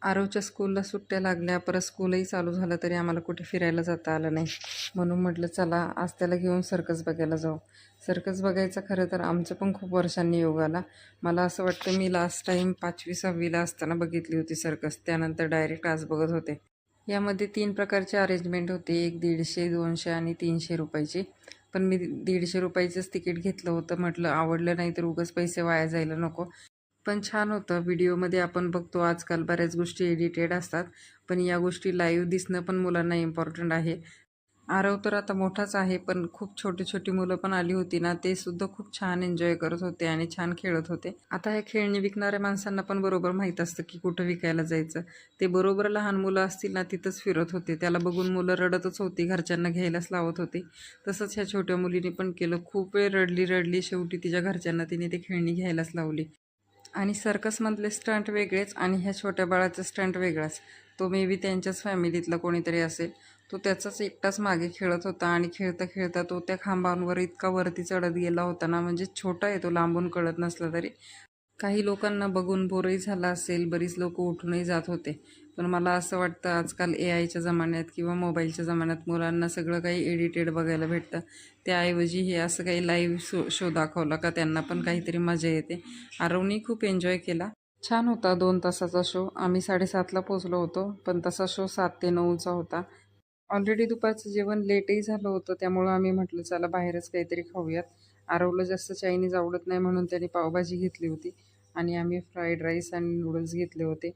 आरवच्या स्कूलला सुट्ट्या लागल्या, परत स्कूलही चालू झालं तरी आम्हाला कुठे फिरायला जाता आलं नाही. म्हणून म्हटलं चला आज त्याला घेऊन सर्कस बघायला जाऊ. सर्कस बघायचा खरं तर आमचं पण खूप वर्षांनी योग आला. मला असं वाटतं मी लास्ट टाईम 5वी-6वीला असताना बघितली होती सर्कस. त्यानंतर डायरेक्ट आज बघत होते. यामध्ये 3 प्रकारचे अरेंजमेंट होते. एक 150, 200 आणि 300 रुपयाची. पण मी 150 रुपयाचंच तिकीट घेतलं होतं. म्हटलं आवडलं नाही तर उगाच पैसे वाया जायला नको. पण छान होतं. व्हिडिओमध्ये आपण बघतो आजकाल बऱ्याच गोष्टी एडिटेड असतात, पण या गोष्टी लाईव्ह दिसणं पण मुलांना इम्पॉर्टंट आहे. आरव तर आता मोठाच आहे, पण खूप छोटी-छोटी मुलं पण आली होती ना, ते सुद्धा खूप छान एन्जॉय करत होते आणि छान खेळत होते. आता हे खेळणी विकणाऱ्या माणसांना पण बरोबर माहीत असतं की कुठं विकायला जायचं. ते बरोबर लहान मुलं असतील ना, तिथंच फिरत होते. त्याला बघून मुलं रडतच होती, घरच्यांना घ्यायलाच लावत होती. तसंच ह्या छोट्या मुलीने पण केलं. खूप वेळ रडली, शेवटी तिच्या घरच्यांना तिने ते खेळणी घ्यायलाच लावली. आणि सर्कसमधले स्टंट वेगळेच आणि ह्या छोट्या बाळाचा स्टंट वेगळाच. तो मे बी त्यांच्याच फॅमिलीतला कोणीतरी असेल. तो त्याचाच एकटाच मागे खेळत होता आणि खेळता तो त्या खांबांवर इतका वरती चढत गेला होता ना, म्हणजे छोटा आहे तो, लांबून कळत नसला तरी. काही लोकांना बघून बोरही झाला असेल, बरीच लोकं उठूनही जात होते. पण मला असं वाटतं आजकाल AIच्या जमान्यात किंवा मोबाईलच्या जमान्यात मुलांना सगळं काही एडिटेड बघायला भेटतं. त्याऐवजी हे असं काही लाईव्ह शो दाखवला का त्यांना पण काहीतरी मजा येते. आरवनी खूप एन्जॉय केला. छान होता 2 तासाचा शो. आम्ही 7:30ला पोहोचलो होतो, पण तसा शो 7 ते 9चा होता. ऑलरेडी दुपारचं जेवण लेटही झालं होतं, त्यामुळं आम्ही म्हटलं चला बाहेरच काहीतरी खाऊयात. आरवला जास्त चायनीज आवडत नाही म्हणून त्याने पावभाजी घेतली होती आणि आम्ही फ्राईड राईस आणि नूडल्स घेतले होते.